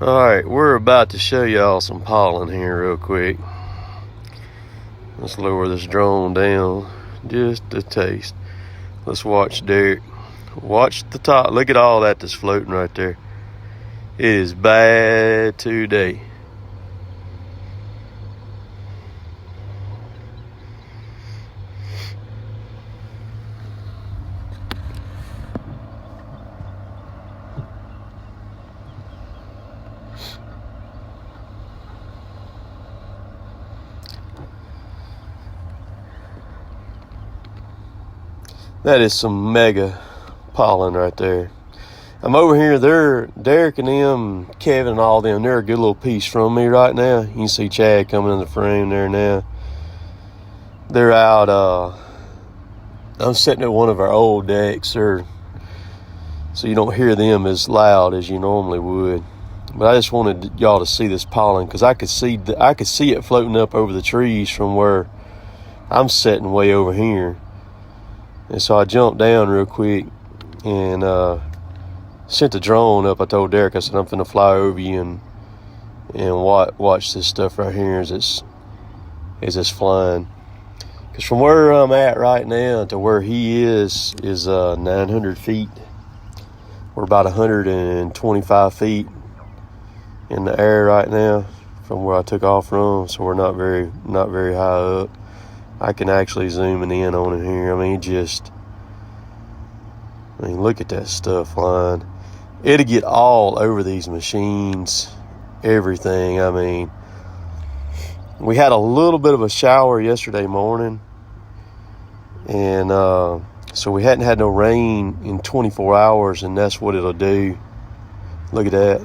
Alright, we're about to show y'all some pollen here real quick. Let's lower this drone down just a taste. Let's watch Derek. Watch the top. Look at all that that's floating right there. It is bad today. That is some mega pollen right there. I'm over here. Derek and them, Kevin and all them, they're a good little piece from me right now. You can see Chad coming in the frame there now. They're out. I'm sitting at one of our old decks, so you don't hear them as loud as you normally would. But I just wanted y'all to see this pollen because I could see it floating up over the trees from where I'm sitting way over here. And so I jumped down real quick and sent the drone up. I told Derek, I said, I'm finna fly over you and watch this stuff right here as it's flying. Because from where I'm at right now to where he is 900 feet. We're about 125 feet in the air right now from where I took off from. So we're not very high up. I can actually zoom in on it here. I mean, look at that stuff flying. It'll get all over these machines, everything. I mean, we had a little bit of a shower yesterday morning, and so we hadn't had no rain in 24 hours, and that's what it'll do. Look at that.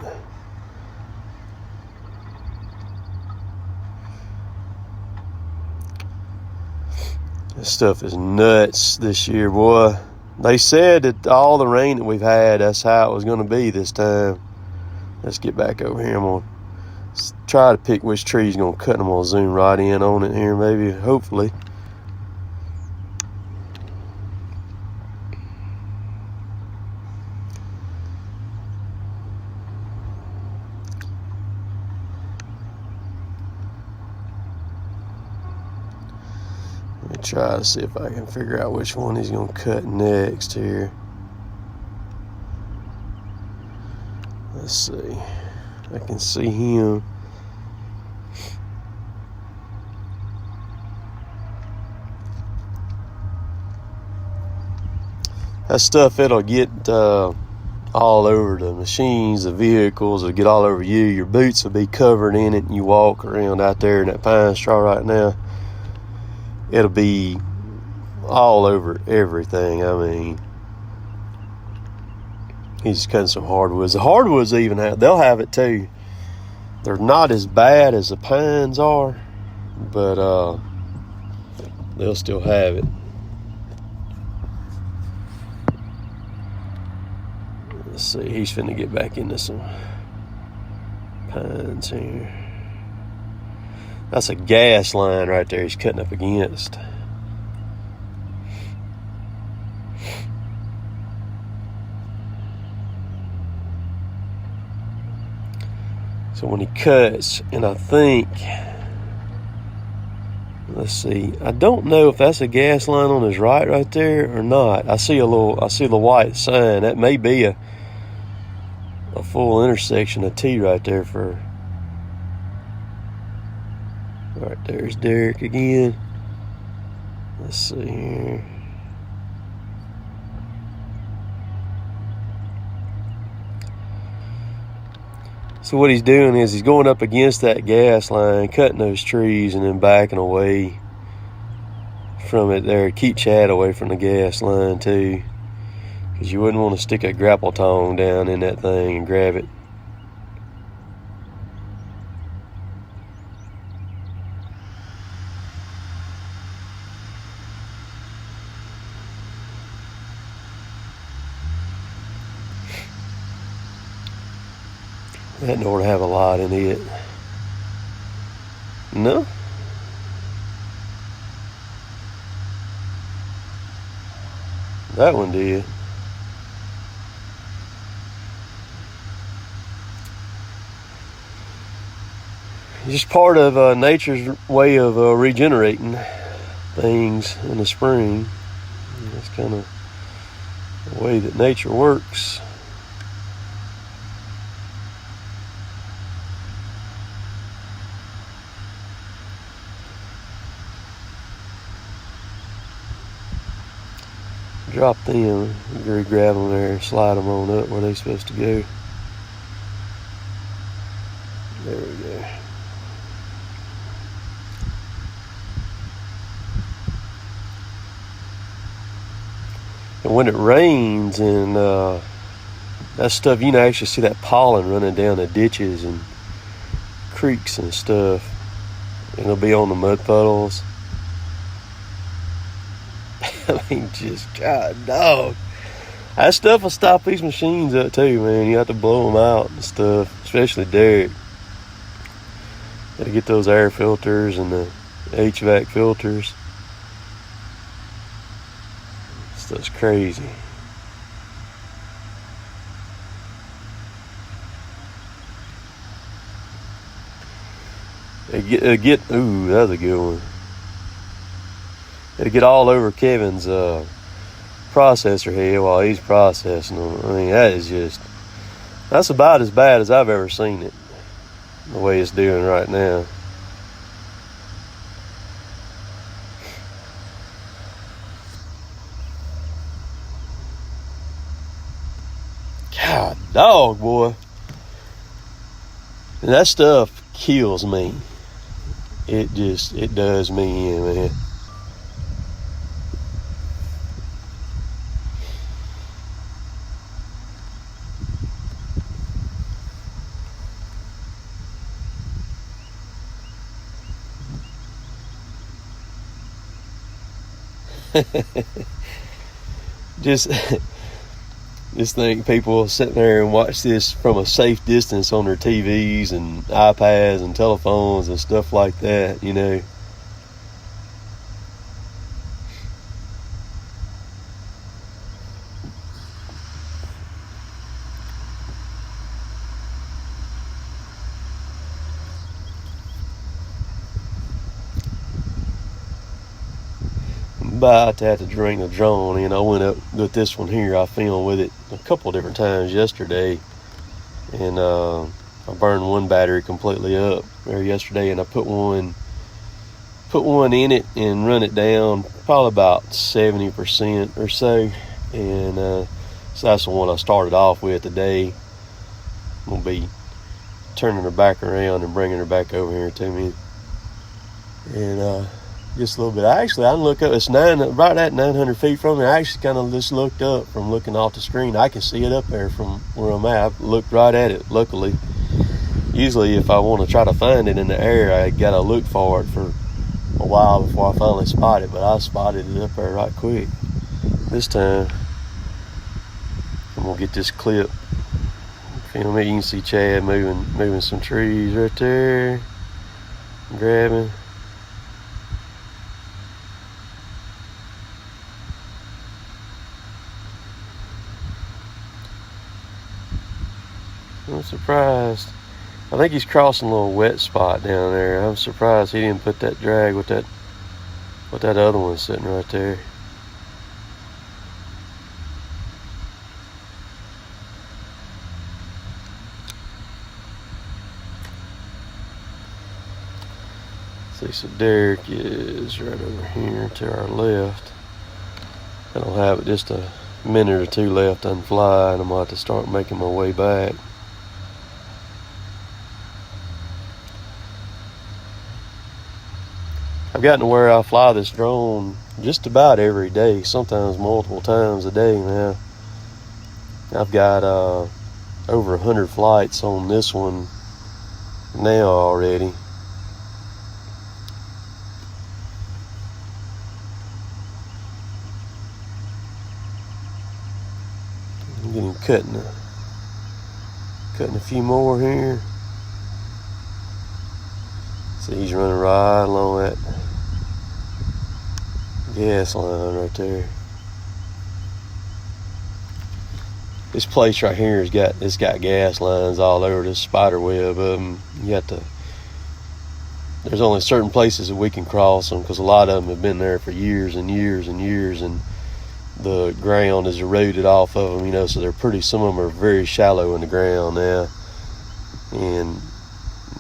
This stuff is nuts this year, boy. They said that all the rain that we've had, that's how it was going to be this time. Let's get back over here. I'm going to try to pick which tree's going to cut. I'm going to zoom right in on it here, maybe, hopefully. Try to see if I can figure out which one he's going to cut next here. Let's see. I can see him. That stuff, it'll get all over the machines, the vehicles. It'll get all over you. Your boots will be covered in it, and you walk around out there in that pine straw right now. It'll be all over everything. I mean, he's cutting some hardwoods. The hardwoods they'll have it too. They're not as bad as the pines are, but they'll still have it. Let's see, he's finna get back into some pines here. That's a gas line right there he's cutting up against. So when he cuts, and I think, let's see, I don't know if that's a gas line on his right there or not. I see the white sign. That may be a full intersection of T right there for. All right, there's Derek again. Let's see here. So what he's doing is he's going up against that gas line, cutting those trees, and then backing away from it there. Keep Chad away from the gas line too, because you wouldn't want to stick a grapple tong down in that thing and grab it. That ought to have a lot in it. No? That one did. just part of nature's way of regenerating things in the spring. That's kind of the way that nature works. Drop them, grab them there, slide them on up where they're supposed to go. There we go. And when it rains and that stuff, you can actually see that pollen running down the ditches and creeks and stuff. And it'll be on the mud puddles. I mean, just, God, dog. That stuff will stop these machines up too, man. You have to blow them out and stuff, especially Derek. Got to get those air filters and the HVAC filters. Stuff's crazy. Ooh, that's a good one. It'll get all over Kevin's processor head while he's processing them. I mean, that's about as bad as I've ever seen it, the way it's doing right now. God, dog, boy. And that stuff kills me. It does me in, man. just think people sitting there and watch this from a safe distance on their TVs and iPads and telephones and stuff like that, you know. About to have to bring the drone in. I went up with this one here. I filmed with it a couple of different times yesterday, and I burned one battery completely up there yesterday, and I put one in it and run it down probably about 70% or so, and so that's the one I started off with today. I'm gonna be turning her back around and bringing her back over here to me, and just a little bit. I didn't look up. It's right at 900 feet from me. I actually kind of just looked up from looking off the screen. I can see it up there from where I'm at. I looked right at it, luckily. Usually if I want to try to find it in the air, I got to look for it for a while before I finally spot it, but I spotted it up there right quick. This time, I'm going to get this clip. Film it. You can see Chad moving some trees right there. Grabbing. I'm surprised. I think he's crossing a little wet spot down there. I'm surprised he didn't put that drag with that other one sitting right there. See, so Derek is right over here to our left. I don't have it just a minute or two left on fly, and I'm going to have to start making my way back. I've gotten to where I fly this drone just about every day, sometimes multiple times a day now. I've got over 100 flights on this one now already. I'm getting cutting a few more here. See, he's running right along that gas line right there. This place right here has got gas lines all over this spider web of them. You have to there's only certain places that we can cross them, because a lot of them have been there for years and years and years, and the ground is eroded off of them, you know, so they're pretty, some of them are very shallow in the ground now, and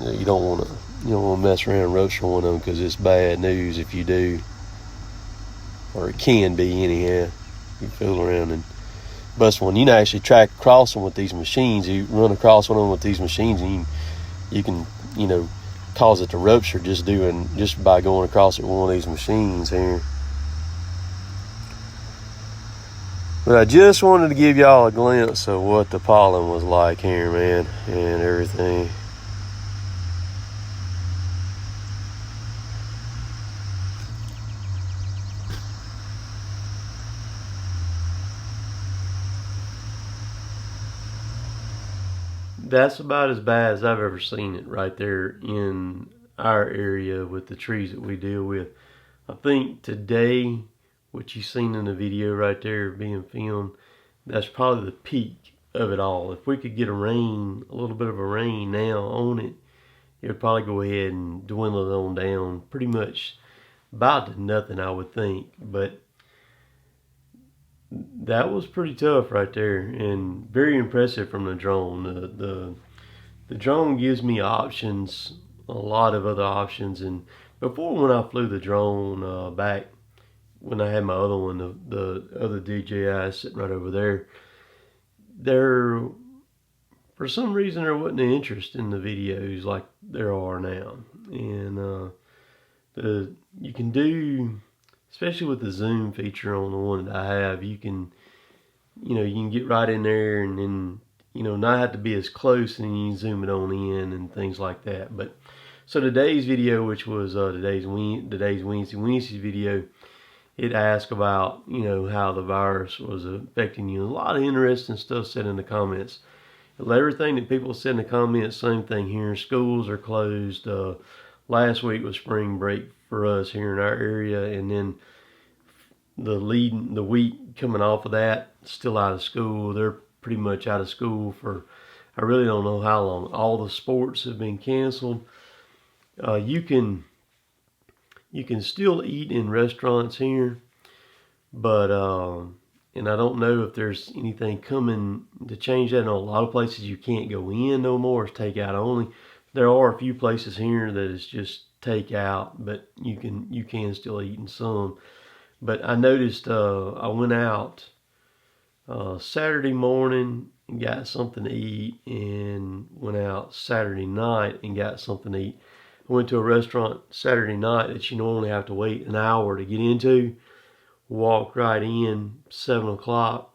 you don't want to mess around roach one of them, because it's bad news if you do, or it can be anyhow. You fool around and bust one. You can actually track across them with these machines. You run across one of them with these machines, and you can cause it to rupture just by going across it with one of these machines here. But I just wanted to give y'all a glimpse of what the pollen was like here, man, and everything. That's about as bad as I've ever seen it right there in our area with the trees that we deal with. I think today, what you've seen in the video right there being filmed, that's probably the peak of it all. If we could get a little bit of a rain now on it, it would probably go ahead and dwindle it on down pretty much about to nothing, I would think. But that was pretty tough right there, and very impressive from the drone. The drone gives me options, a lot of other options. And before, when I flew the drone back when I had my other one, the other DJI sitting right over there, for some reason there wasn't an interest in the videos like there are now. And you can do, especially with the zoom feature on the one that I have, you can get right in there and then not have to be as close, and you can zoom it on in and things like that. But so today's video, which was today's Wednesday video, it asked about how the virus was affecting you. A lot of interesting stuff said in the comments. Everything that people said in the comments, same thing here. Schools are closed. Last week was spring break for us here in our area, and then the week coming off of that, still out of school. They're pretty much out of school for, I really don't know how long. All the sports have been canceled. You can still eat in restaurants here, but and I don't know if there's anything coming to change that. In a lot of places you can't go in no more. It's takeout only. There are a few places here that is just takeout, but you can still eat in some. But I noticed I went out Saturday morning and got something to eat, and went out Saturday night and got something to eat. I went to a restaurant Saturday night that you normally have to wait an hour to get into. Walked right in, 7 o'clock.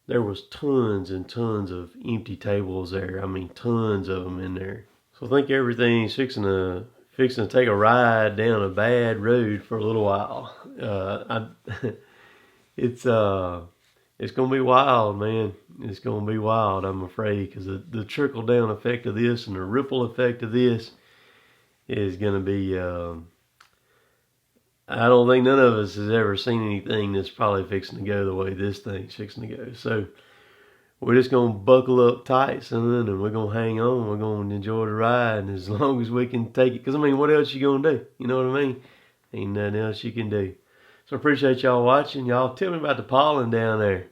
There was tons and tons of empty tables there. I mean, tons of them in there. So I think everything's fixing to take a ride down a bad road for a little while. It's gonna be wild, man. It's gonna be wild, I'm afraid, because the trickle down effect of this and the ripple effect of this is gonna be. I don't think none of us has ever seen anything that's probably fixing to go the way this thing's fixing to go. So we're just gonna buckle up tight, son, and we're gonna hang on. We're gonna enjoy the ride, and as long as we can take it, because I mean, what else you gonna do? You know what I mean? Ain't nothing else you can do. So I appreciate y'all watching. Y'all tell me about the pollen down there,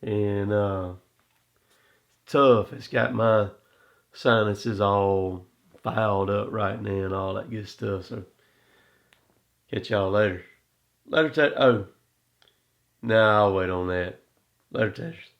and tough. It's got my sinuses all fouled up right now and all that good stuff. So catch y'all later. Later, oh, no, I'll wait on that. Later, Tetris.